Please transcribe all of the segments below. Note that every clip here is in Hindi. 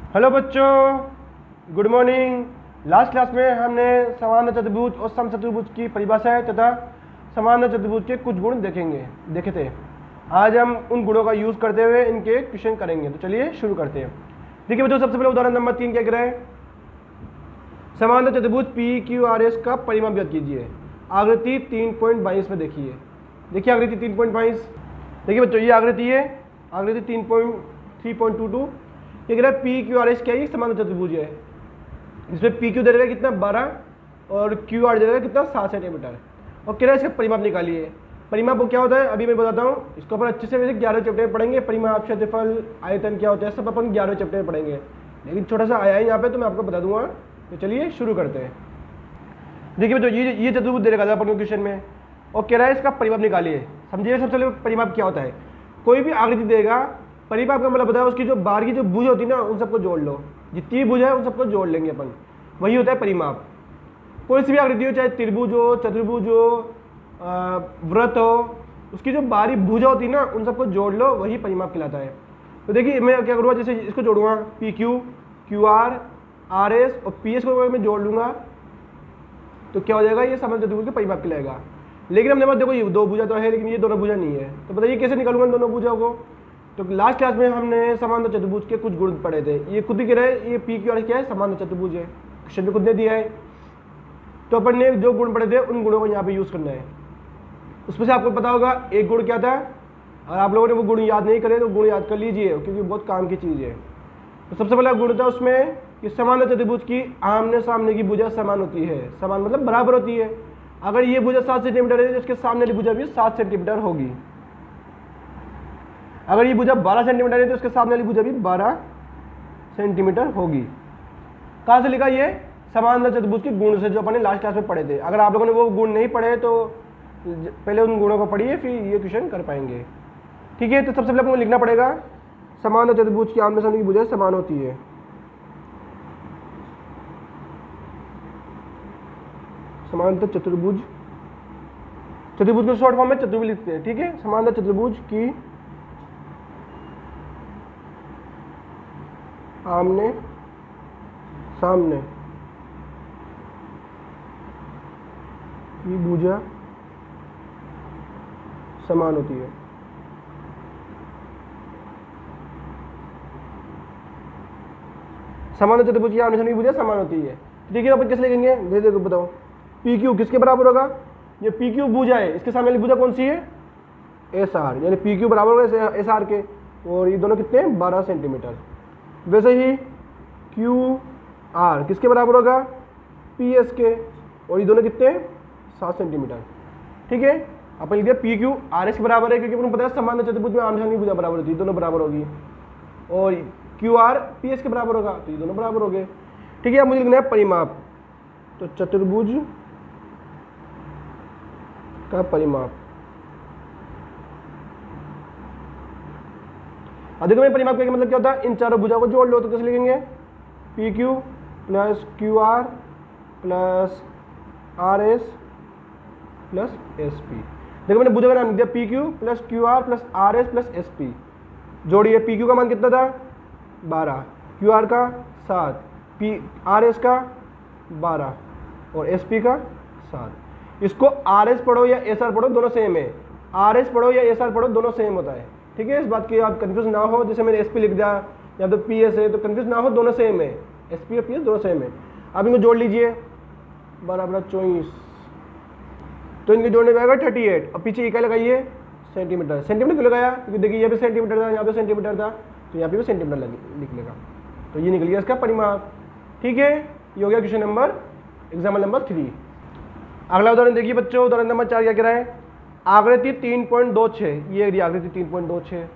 हेलो बच्चों, गुड मॉर्निंग। लास्ट क्लास में हमने समान चतुर्भुज और समचतुर्भुज की परिभाषाएं तथा समान चतुर्भुज के कुछ गुण देखे थे। आज हम उन गुणों का यूज करते हुए इनके क्वेश्चन करेंगे। तो चलिए शुरू करते हैं। देखिए बच्चों, सबसे पहले उदाहरण नंबर 3 क्या कह रहा है। समान चतुर्भुज पी क्यू आर एस का परिमाप ज्ञात कीजिए। आकृति 3.22 में देखिए आकृति 3.22। देखिए बच्चों, ये आकृति है, आकृति 3.22। ये कह रहा है पी क्यू आर एस क्या है, समान चतुर्भुज है। इसमें पी क्यू दे रहा है कितना 12 और क्यू आर दे रहा है कितना 7 सेंटीमीटर। और कह रहा है इसका परिमाप निकालिए। परिमाप वो क्या होता है अभी मैं बताता हूँ। इसको अपन अच्छे से वैसे 11 चैप्टर में पढ़ेंगे। परिमाप, क्षेत्रफल, आयतन क्या होता है सब अपन 11 चैप्टर में पढ़ेंगे, लेकिन छोटा सा आया है यहाँ पे तो मैं आपको बता दूंगा। तो चलिए शुरू करते हैं। देखिए बच्चों, ये चतुर्भुज दे रखा था अपन क्वेश्चन में और कह रहा है इसका परिमाप निकालिए। समझिए सबसे पहले परिमाप क्या होता है। कोई भी आकृति देगा, परिमाप का मतलब बताया उसकी जो बाहर की जो भुज होती है ना उन सबको जोड़ लो। जितनी भुज है उन सबको जोड़ लेंगे अपन, वही होता है परिमाप। कोई सी भी आकृति हो, चाहे त्रिभुज हो, चतुर्भुज हो, वृत्त हो, उसकी जो बाहरी भुज होती है ना उन सबको जोड़ लो, वही परिमाप कहलाता है। तो देखिए मैं क्या करूँगा, जैसे इसको जोड़ूंगा P Q, Q R, R S और पी एस को मैं जोड़ लूँगा तो क्या हो जाएगा, ये समान चतुर्भुज का परिमाप कहलाएगा। लेकिन हमने बात देखो ये दो भुजा तो है लेकिन ये दोनों भुजा नहीं है, तो बताइए कैसे निकालूंगा दोनों भुजाओं को। तो लास्ट क्लास में हमने समान चतुर्भुज के कुछ गुण पढ़े थे। ये खुद ही कह रहा है ये पी क्यू आर क्या है, समान चतुर्भुज है। क्वेश्चन में खुद ने दिया है। तो अपन ने जो गुण पढ़े थे उन गुणों को यहाँ पे यूज करना है। उसमें से आपको पता होगा एक गुण क्या था, और आप लोगों ने वो गुण याद नहीं करे तो गुण याद कर लीजिए क्योंकि बहुत काम की चीज़ है। तो सबसे पहला गुण था उसमें कि समान चतुर्भुज की आमने सामने की भुजा समान होती है। समान मतलब बराबर होती है। अगर ये भुजा 7 सेंटीमीटर है तो इसके सामने वाली भुजा भी 7 सेंटीमीटर होगी। अगर ये भुजा 12 सेंटीमीटर है तो इसके सामने वाली भुजा भी 12 सेंटीमीटर होगी। कहाँ से लिखा ये, समान चतुर्भुज के गुण से, जो अपन ने लास्ट क्लास में पढ़े थे। अगर आप लोगों ने वो गुण नहीं पढ़े तो पहले उन गुणों को पढ़िए, फिर ये क्वेश्चन कर पाएंगे। ठीक है, तो सबसे पहले आपको लिखना पड़ेगा समान चतुर्भुज की आमने सामने की भुजा समान होती है। समांतर चतुर्भुज, चतुर्भुज को शॉर्ट फॉर्म में चतुर्भुज लिखते हैं। ठीक है, समांतर चतुर्भुज की आमने सामने की भुजा समान होती है। समांतर चतुर्भुज की आमने सामने की भुजा समान होती है। ठीक है, अपन कैसे लिखेंगे देखो बताओ। पी क्यू किसके बराबर होगा, ये पी क्यू भुजा है, इसके सामने वाली भुजा कौन सी है, एस आर, यानी पी क्यू बराबर होगा एस आर के। और ये दोनों कितने हैं 12 सेंटीमीटर। वैसे ही क्यू आर किसके बराबर होगा, पी एस के, और ये दोनों कितने हैं 7 सेंटीमीटर। ठीक है, अपन लिख दिया पी क्यू आर एस के बराबर है क्योंकि अपन पता है समान चतुर्भुज में आमने सामने की भुजा बराबर होती है, दोनों बराबर होगी। और क्यू आर पी एस के बराबर होगा तो ये दोनों बराबर हो गए। ठीक है, अब मुझे लिखना है परिमाप। तो चतुर्भुज का परिमाप। देखो मैं परिमाप का मतलब क्या होता है, इन चारों भुजाओं को जोड़ लो। तो कैसे लिखेंगे, P Q plus Q R plus R S plus S P. देखो मैंने भुजा का नाम दिया P Q plus Q R plus R S plus S P. जोड़िए, पी क्यू का मान कितना था 12, क्यू आर का 7, पी आर एस का 12 और एस पी का 7। इसको आर एस पढ़ो या एस आर पढ़ो दोनों सेम है। आर एस पढ़ो या एस आर पढ़ो दोनों सेम होता है। ठीक है, इस बात की आप कंफ्यूज ना हो। जैसे मैंने एस पी लिख दिया या तो पी एस है तो कंफ्यूज ना हो, दोनों सेम है। एस पी और पी एस दोनों सेम है। अब इनको जोड़ लीजिए, बराबर 24। तो इनके जोड़ने में आएगा 38 और पीछे इकाई लगाइए सेंटीमीटर। सेंटीमीटर क्यों लगाया, क्योंकि देखिए यहाँ पे सेंटीमीटर था, यहाँ पे सेंटीमीटर था, तो यहाँ पे भी सेंटीमीटर लिख लेगा। तो ये निकल गया इसका परिमाप। ठीक है, ये हो गया क्वेश्चन नंबर एग्जाम्पल नंबर 3। अगला उदाहरण देखिए बच्चों, उदाहरण नंबर 4 क्या कह रहा है। आकृति 3.26, ये आकृति 3.26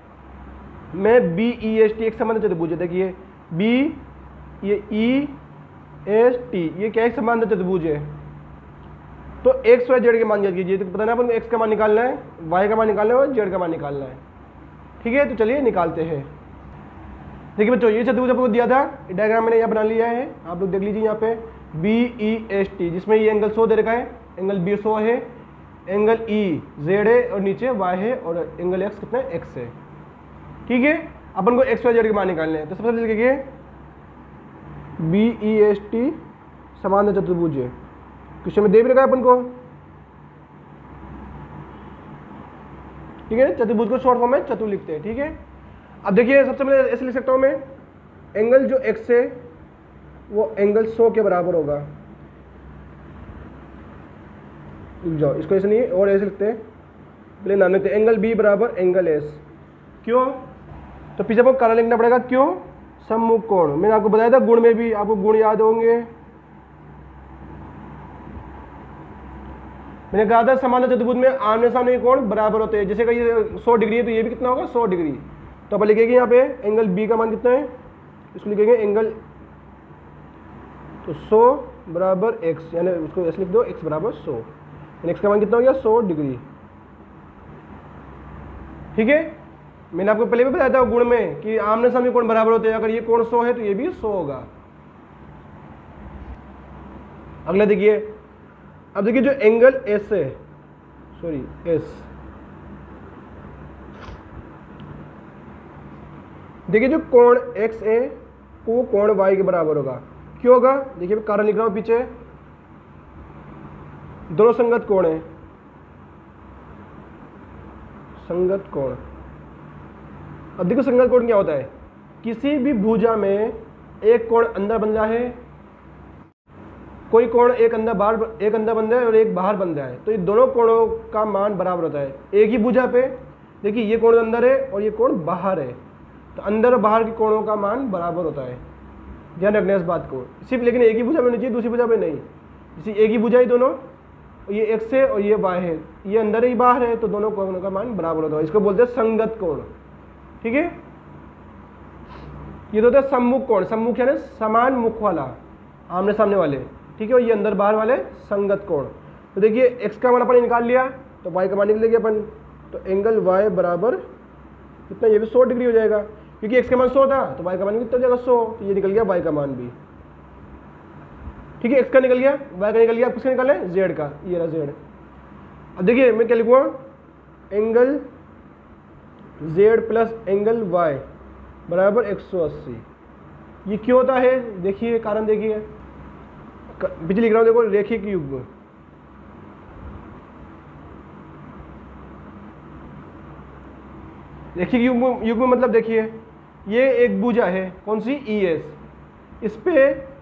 में बी ई एस टी एक समान चतुर्भुज है। देखिए बी, ये ई एस टी, ये क्या एक समान चतुर्भुज है। तो एक्स वाई जेड के मान ज्ञात कीजिए। तो पता नहीं अपन को एक्स का मान निकालना है, वाई का मान निकालना है और जेड का मान निकालना है। ठीक है, तो चलिए निकालते हैं। देखिए बच्चों, ये चतुर्भुज आपको दिया था, डायग्राम मैंने यहाँ बना लिया है, आप लोग देख लीजिए यहाँ पे बी ई एस टी, जिसमें ये एंगल 100 दे रखा है, एंगल बी 100 है, एंगल ई जेड है और नीचे वाई है और एंगल एक्स कितना है एक्स है। ठीक है, अपन को एक्स वाई जेड के मान निकालने हैं। तो सबसे पहले लिखिए BEST समांतर चतुर्भुज है। क्वेश्चन में दे भी रखा है अपन को, ठीक है। चतुर्भुज को शॉर्ट फॉर्म में चतुर लिखते हैं, ठीक है। अब देखिए सबसे पहले ऐसे लिख सकता हूं मैं, एंगल जो x है वो एंगल 100 के बराबर होगा। लिख जाओ इसको, ऐसे नहीं और ऐसे लिखते हैं, पहले नाम लिखते हैं एंगल B बराबर एंगल S। क्यों? तो पीछे आपको कारण लिखना पड़ेगा, क्यों? सम्मुख कोण। मैंने आपको बताया था गुण में भी, आपको गुण याद होंगे। मैंने कहा था समांतर चतुर्भुज में आमने सामने कोण बराबर होते हैं। जैसे कि ये 100 डिग्री है तो ये भी कितना होगा? 100 डिग्री। तो अपन लिखेंगे यहाँ पे एंगल B का मान कितना है, इसको लिखेंगे एंगल, तो 100 बराबर x, यानी उसको ऐसे लिख दो x बराबर 100, यानी x का मान कितना हो गया? 100 डिग्री, ठीक है। मैंने आपको पहले भी बताया था गुण में कि आमने सामने कोण बराबर होते हैं। अगर ये कोण 100 है तो ये भी 100 होगा। अगला देखिए, अब देखिए जो एंगल S है, सॉरी S, देखिए जो कोण x है वो कोण y के बराबर होगा। क्यों होगा? देखिए मैं कारण लिख रहा हूं पीछे, दोनों संगत कोण है, संगत कोण। अब देखो संगत कोण क्या होता है, किसी भी भुजा में एक कोण अंदर बन रहा है, कोई कोण एक अंदर बन रहा है और एक बाहर बन रहा है, तो ये दोनों कोणों का मान बराबर होता है एक ही भुजा पे। देखिए ये कोण अंदर है और ये कोण बाहर है, तो अंदर और बाहर के कोणों का मान बराबर होता है। ध्यान रखना इस बात को, सिर्फ लेकिन एक ही भुजा में होनी चाहिए, दूसरी भुजा में नहीं। जैसे एक ही भुजा है दोनों, ये x है और ये y है, ये अंदर ही बाहर है, तो दोनों कोणों का मान बराबर होता है। इसको बोलते हैं संगत कोण, ठीक है। ये तो होता है सम्मुख कोण, सम्मुख यानी समान मुख वाला, आमने सामने वाले, ठीक है। और ये अंदर बाहर वाले संगत कोण। तो देखिए x का मान अपन निकाल लिया तो y का मान निकल गया अपन, तो एंगल y बराबर कितना, ये भी 100 डिग्री हो जाएगा, क्योंकि x का मान 100 था तो y का मान कितना हो जाएगा? 100, तो ये निकल गया y का मान भी, ठीक है। x का निकल गया, y का निकल गया, किसका निकाले? z का, ये रहा z। अब देखिए मैं क्या लिखूँगा, angle z plus angle y बराबर 180। ये क्यों होता है? देखिए कारण देखिए, पीछे लिख रहा हूँ, देखो रेखिक युग्म। रेखिक युग्म मतलब देखिए ये एक भुजा है, कौन सी? ES, इस पे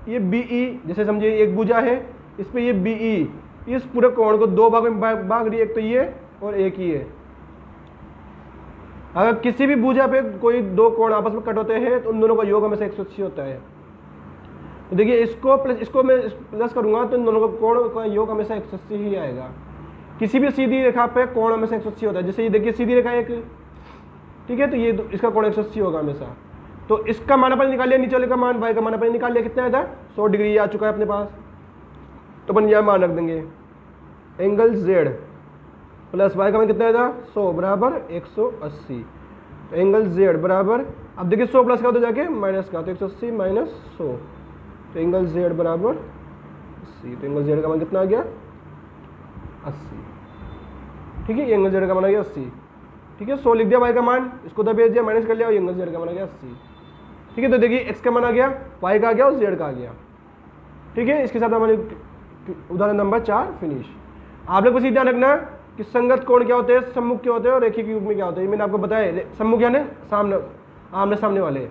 ये BE, जैसे समझिए एक भुजा है, इस पे ये BE, इस पूरे कोण को दो भाग में भाग रही है, एक तो ये और एक ही है। अगर किसी भी भुजा पे कोई दो कोण आपस में कट होते हैं तो उन दोनों का योग हमेशा 180 होता है। तो देखिए इसको प्लस इसको मैं प्लस करूंगा तो इन दोनों का कोण का योग हमेशा 180 ही आएगा। किसी भी सीधी रेखा पे कोण हमेशा 180 होता है। जैसे ये देखिए सीधी रेखा एक, ठीक है, तो ये इसका कोण 180 होगा हमेशा। तो इसका मान अपन निकाल लिया, नीचे वाले का मान y का मान अपन निकाल लिया, कितना आया था? 100 डिग्री आ चुका है अपने पास, तो अपन यह मान रख देंगे, एंगल z प्लस y का मान कितना आया था? 100 बराबर 180। तो एंगल z बराबर, अब देखिए 100 प्लस का तो जाके माइनस का, तो 180 माइनस 100, तो एंगल z बराबर 80। तो एंगल z का मान कितना आ गया? 80, ठीक है। एंगल z का मान आ गया 80, ठीक है। 100 लिख दिया y का मान, इसको तो भेज दिया, माइनस कर लिया, और एंगल z का मान आ गया 80, ठीक है। तो देखिए x का मान आ गया, y का आ गया और z का आ गया, ठीक है। इसके साथ हमारे उदाहरण नंबर 4 फिनिश। आप लोग को ध्यान रखना कि संगत कोण क्या होते हैं, सम्मुख क्या होते हैं और रेखिक युग्म क्या होते हैं। मैंने आपको बताया, सम्मुख यानी सामने, आमने सामने वाले,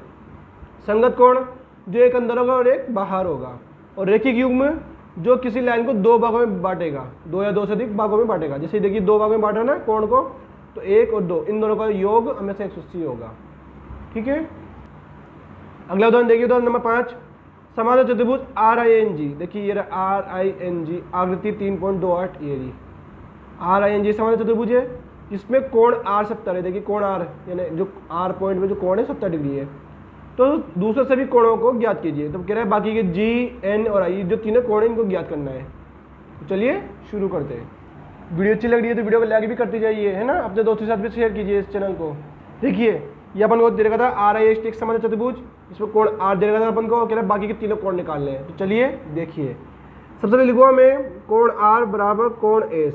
संगत कोण जो एक अंदर होगा और एक बाहर होगा, और रेखिक युग्म जो किसी लाइन को दो भागों में बांटेगा, दो या दो से अधिक भागों में बांटेगा। जैसे देखिए दो भागों में बांटा ना कोण को, तो 1 और 2 इन दोनों का योग हमेशा 180 होगा, ठीक है। अगला उदाहरण देखिए, उदाहरण नंबर 5, समांतर चतुर्भुज RING। देखिए ये RING आकृति 3.28, ये रही RING समांतर चतुर्भुज है, इसमें कोण R 70 है। देखिए कोण R यानी जो R पॉइंट में जो कोण है 70 डिग्री है। तो दूसरे सभी कोणों को ज्ञात कीजिए। तो कह रहा है बाकी के G, N और I जो तीनों कोण है इनको ज्ञात करना है। तो चलिए शुरू करते हैं। वीडियो अच्छी लग रही है तो वीडियो को लाइक भी करते जाइए, है ना। अपने दोस्तों के साथ भी शेयर कीजिए इस चैनल को। देखिए ये अपन को दे रखा था RIST समांतर चतुर्भुज, इसमें कोण R दे रखा था अपन को, कह रहा है बाकी के तीनों कोण निकालने हैं। तो चलिए देखिए, सबसे पहले लिखूंगा मैं कोण R बराबर कोण S।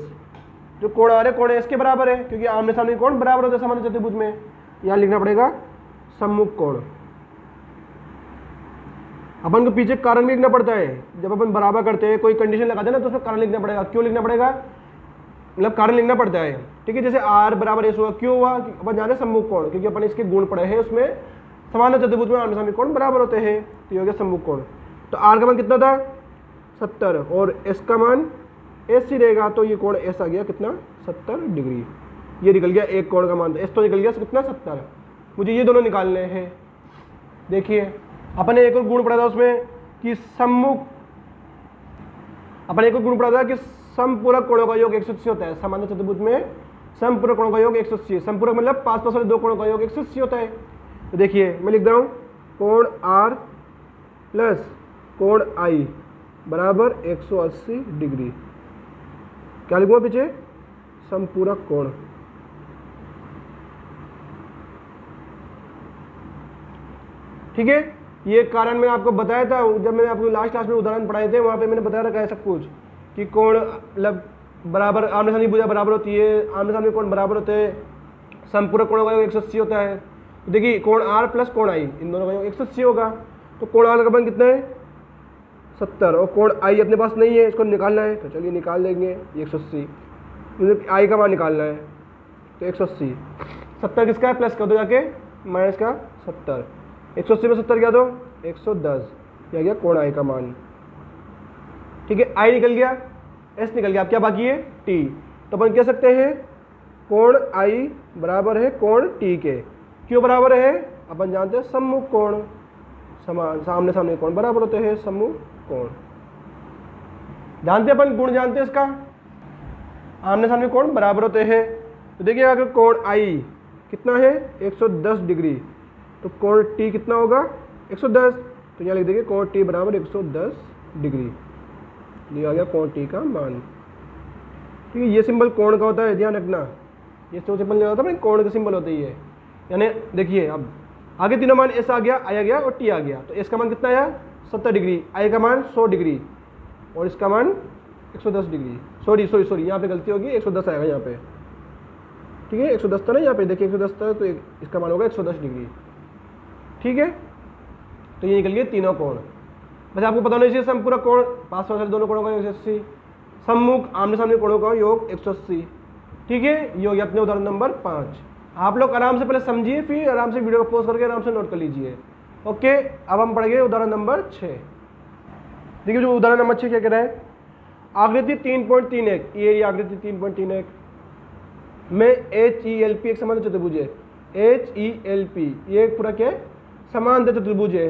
जो कोण R है कोण S के बराबर है, क्योंकि आमने सामने कोण बराबर होता है समांतर चतुर्भुज में। यहाँ लिखना पड़ेगा सम्मुख कोण, अपन को पीछे कारण भी लिखना पड़ता है। जब अपन बराबर करते हैं, कोई कंडीशन लगाते हैं ना, तो उसमें कारण लिखना पड़ेगा। क्यों लिखना पड़ेगा? मतलब कारण लिखना पड़ता है, ठीक है। जैसे आर बराबर एस हुआ, क्यों हुआ? अपन जाने सम्मुख कोण, क्योंकि अपन इसके गुण पढ़े हैं, उसमें समान चतुर्भुज में आमने सामने कोण बराबर होते हैं, तो ये हो गया सम्मुख कोण। तो आर का मान कितना था? 70, और एस का मान एस ही रहेगा, तो ये कोण एस आ गया कितना? 70 डिग्री। ये निकल गया एक कोण का मान, तो एस तो निकल गया कितना? 70। मुझे ये दोनों निकालने हैं। देखिए अपन ने एक और गुण पढ़ा था उसमें कि सम्मुख, अपन एक और गुण पढ़ा था कि समपूरक कोणों का योग 180 होता है। सामान्य चतुर्भुज में समपूरक कोणों का योग 180, समपूरक मतलब पास पास वाले दो कोणों का योग 180 होता है। तो देखिए मैं लिख रहा हूँ कोण आर प्लस कोण आई बराबर 180 डिग्री। क्या लिखूंगा पीछे? समपूरक कोण। ठीक है, ये कारण मैंने आपको बताया था जब मैंने आपको लास्ट क्लास में उदाहरण पढ़ाए थे, वहां पे मैंने बताया था सब कुछ कि कोण मतलब बराबर आमने सामने भुजा बराबर होती है, आमने सामने कोण बराबर होते हैं, समपूरक कोणों का योग 180 होता है। तो देखिए कोण आर प्लस कोण आई, इन दोनों का योग 180 होगा। तो कोण आर का मान कितना है? 70, और कोण आई अपने पास नहीं है, इसको निकालना है, तो चलिए निकाल लेंगे। 180 मुझे आई का मान निकालना है, तो 180 70 किसका है? प्लस कर दो जाके, माइनस का 70, 180 में 70 क्या दो? 110, क्या गया कोण आई का मान। ठीक है, आई निकल गया, एस निकल गया, अब क्या बाकी है? टी। तो अपन कह सकते हैं कोण आई बराबर है कोण टी के। क्यों बराबर है? अपन जानते हैं सम्मुख कोण, सामने सामने कोण बराबर होते हैं, सम्मुख कोण। जानते हैं अपन, गुण जानते हैं इसका, आमने सामने कोण बराबर होते हैं। तो देखिए अगर कोण आई कितना है? 110 डिग्री, तो कोण टी कितना होगा? 110। तो यहाँ लिख देंगे कोण टी बराबर 110 डिग्री। ये आ गया कोण टी का मान। ठीक है, ये सिंबल कोण का होता है, ध्यान रखना। ये तो सिंबल नहीं होता, कोण का सिंबल होता ही है। यानी देखिए अब आगे तीनों मान एस आ गया, आई आ गया और टी आ गया। तो एस का मान कितना आया? 70 डिग्री, आई का मान 100 डिग्री, और इसका मान 110 डिग्री। सॉरी यहाँ पे गलती होगी, 110 आएगा यहाँ पे। ठीक है, 110 था ना यहाँ पे, देखिए 110 था, तो इसका मान होगा 110 डिग्री। ठीक है, तो ये निकल गए तीनों कोण। बस आपको पता होना चाहिए समपूरक कोण पास पास दोनों कोणों का योग 180, सम्मुख आमने सामने कोणों का योग 180। ठीक है, ये हो गया अपने उदाहरण नंबर 5। आप लोग आराम से पहले समझिए, फिर आराम से वीडियो को पॉज करके आराम से नोट कर लीजिए। ओके, अब हम पढ़ेंगे उदाहरण नंबर 6। देखिए जो उदाहरण नंबर 6 क्या कह रहा है? आकृति 3.31, ये आकृति 3.31 में HELP एक समांतर चतुर्भुज है। HELP ये पूरा क्या है? समांतर चतुर्भुज है,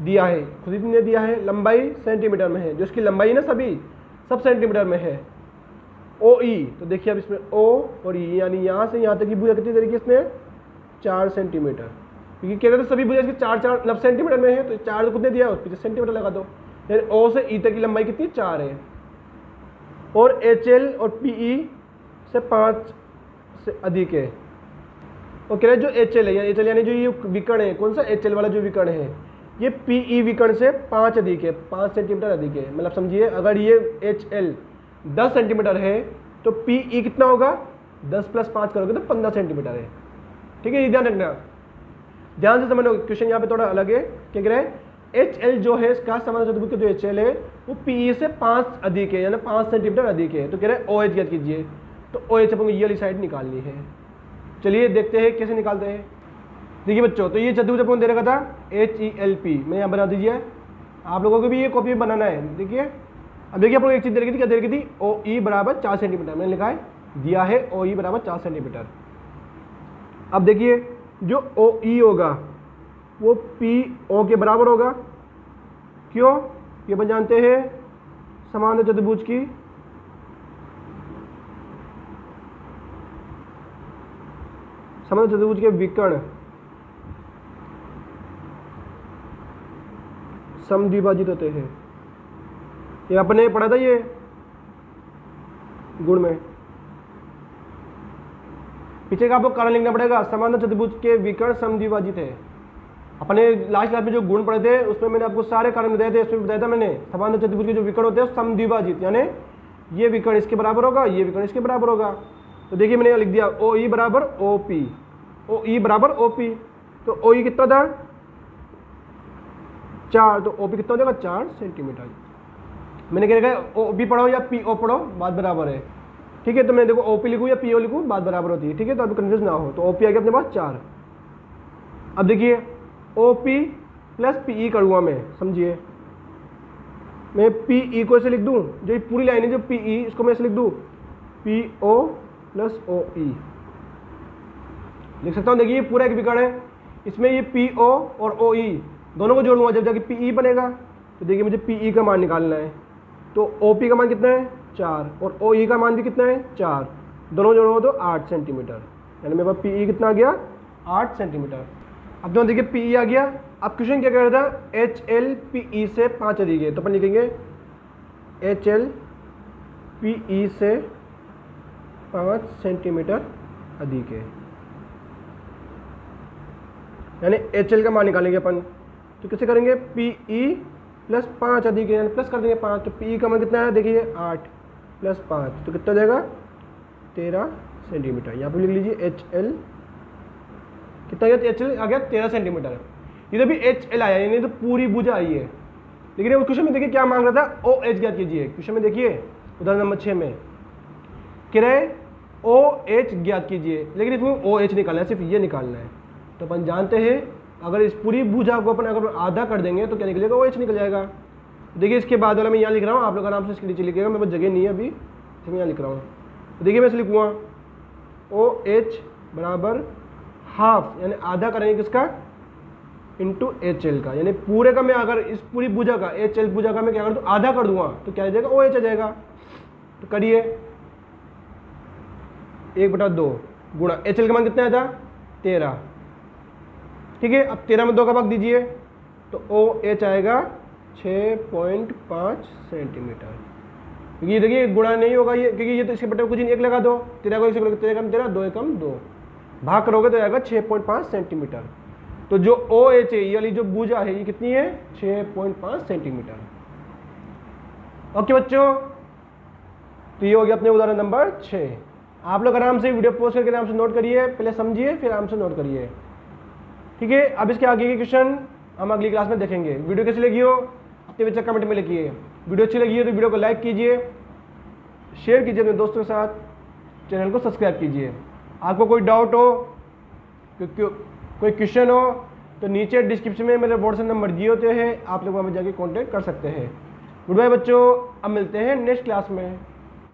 दिया है, खुद ही ने दिया है। लंबाई सेंटीमीटर में है, जो इसकी लंबाई है ना सब सेंटीमीटर में है। OE, तो देखिए अब इसमें O और E, यानी यहाँ से यहाँ तक की भुजा कितनी तरीके से 4 सेंटीमीटर, क्योंकि कह रहे थे सभी भुजा इसकी 4 मतलब सेंटीमीटर में है, तो 4 कितने दिया है, उस पीछे सेंटीमीटर लगा दो। यानी O से E तक की लंबाई कितनी? 4 है। और HL और PE से 5 से अधिक है। और कह रहे जो HL है, HL यानी जो ये विकर्ण है, कौन सा? HL वाला जो विकर्ण है, ये PE विकर्ण से 5 अधिक है, 5 सेंटीमीटर अधिक है। मतलब समझिए अगर ये HL 10 सेंटीमीटर है तो PE कितना होगा? 10 + 5 करोगे तो 15 सेंटीमीटर है। ठीक है, ये ध्यान रखना, ध्यान से समझो। क्वेश्चन यहाँ पे थोड़ा अलग है। क्या कह रहे हैं? HL जो है इसका समांतर चतुर्भुज का जो HL है वो PE से 5 अधिक है, यानी 5 सेंटीमीटर अधिक है। तो कह रहे हैं OH ज्ञात कीजिए। तो OH अपन को ये वाली साइड निकालनी है। चलिए देखते हैं कैसे निकालते हैं। देखिए बच्चों, तो ये चतुर्भुज अपन दे रखा था HELP, मैं यहाँ बना दीजिए, आप लोगों को भी ये कॉपी बनाना है। देखिए अब देखिए आपको एक चीज दे रखी थी, क्या दे रखी थी? OE बराबर 4 सेंटीमीटर, मैंने लिखा है, दिया है OE बराबर 4 सेंटीमीटर। अब देखिए जो OE होगा वो PO के बराबर होगा। क्यों? ये अपन जानते हैं समांतर चतुर्भुज की समांतर चतुर्भुज के विकर्ण समद्विभाजित होते हैं। ये आपने पढ़ा था ये गुण में, पीछे का आपको कारण लिखना पड़ेगा। समांतर चतुर्भुज के विकर्ण समद्विभाजित है। अपने लास्ट क्लास में जो गुण पढ़े थे उसमें मैंने आपको सारे कारण बताए थे। इसमें बताया था मैंने समांतर चतुर्भुज के जो विकर्ण होते हैं समद्विभाजित, यानी ये विकर्ण इसके बराबर होगा, ये विकर्ण इसके बराबर होगा। तो देखिए मैंने लिख दिया OE बराबर OP, OE बराबर OP। तो OE कितना था? 4, तो OP कितना हो जाएगा 4 सेंटीमीटर। मैंने क्या लिखा, OP पढ़ो या PO पढ़ो बात बराबर है, ठीक है। तो मैं देखो OP लिखूँ या PO लिखूँ बात बराबर होती है, ठीक है। तो अभी कंफ्यूज ना हो, तो OP आ गया अपने पास 4। अब देखिए OP प्लस PE करूँगा मैं, समझिए। मैं PE को ऐसे लिख दूँ, जो ये पूरी लाइन है जो PE, इसको मैं ऐसे लिख दूँ PO प्लस OE लिख सकता हूँ। देखिए पूरा एक विकर्ण है, इसमें ये PO और OE दोनों को जोड़ूंगा जब जाके PE बनेगा। तो देखिए मुझे PE का मान निकालना है, तो OP का मान कितना है 4 और OE का मान भी कितना है 4, दोनों जोड़ूंगा तो 8 सेंटीमीटर, यानी मेरे पास PE कितना आ गया 8 सेंटीमीटर। अब दोनों देखिए PE आ गया। अब क्वेश्चन क्या कह रहा था, HL PE से 5 अधिक है, तो अपन लिखेंगे HL PE से 5 सेंटीमीटर अधिक है, यानी HL का मान निकालेंगे अपन। तो कैसे करेंगे, PE प्लस 5 अधिक है, यानी प्लस कर देंगे 5, तो PE का मान कितना है देखिए 8 प्लस 5, तो कितना जाएगा 13 सेंटीमीटर। यहाँ पर लिख लीजिए HL कितना गया, HL आ गया 13 सेंटीमीटर। इधर भी HL आया, यानी तो पूरी भुजा आई है। लेकिन उस क्वेश्चन में देखिए क्या मांग रहा था, OH ज्ञात कीजिए। क्वेश्चन में देखिए उदाहरण नंबर 6 में कह रहे OH ज्ञात कीजिए, लेकिन इसमें OH निकालना है, सिर्फ ये निकालना है। तो अपन जानते हैं अगर इस पूरी भुजा को अपन अगर आधा कर देंगे तो क्या निकलेगा, OH निकल जाएगा। देखिए इसके बाद वाला मैं यहाँ लिख रहा हूँ, आप लोग आराम से इसके नीचे लिखिएगा, मेरे पास जगह नहीं है अभी, तो मैं यहाँ लिख रहा हूँ। तो देखिए मैं इसे लिखूँगा OH बराबर हाफ, यानी आधा करेंगे किसका, इंटू HL का, यानी पूरे का मैं अगर इस पूरी भुजा का HL भुजा का मैं क्या कर दूँ आधा कर दूंगा तो क्या आ जाएगा OH आ जाएगा। तो करिए 1/2 गुणा HL का मान कितना आया था 13, ठीक है। अब 13 में 2 का भाग दीजिए तो OH आएगा 6.5 सेंटीमीटर। ये देखिए गुणा नहीं होगा ये, क्योंकि ये तो इसके बटे में कुछ नहीं, 1 लगा दो, 13 को 1 से 13 कम 13, 2 एकम 2, भाग करोगे तो आएगा 6.5 सेंटीमीटर। तो जो OH है ये वाली जो भुजा है ये कितनी है 6.5 सेंटीमीटर। ओके बच्चों, तो ये हो गया अपने उदाहरण नंबर 6। आप लोग आराम से वीडियो पोस्ट करके आराम से नोट करिए, पहले समझिए फिर आराम से नोट करिए, ठीक है। अब इसके आगे के क्वेश्चन हम अगली क्लास में देखेंगे। वीडियो कैसी लगी हो अपने बच्चे कमेंट में लिखिए। वीडियो अच्छी लगी हो तो वीडियो को लाइक कीजिए, शेयर कीजिए अपने दोस्तों के साथ, चैनल को सब्सक्राइब कीजिए। आपको कोई डाउट हो, कोई क्वेश्चन हो तो नीचे डिस्क्रिप्शन में मेरे व्हाट्सएप नंबर दिए होते हैं, आप लोग वहाँ पर जाके कांटेक्ट कर सकते हैं। गुड बाय बच्चों, अब मिलते हैं नेक्स्ट क्लास में।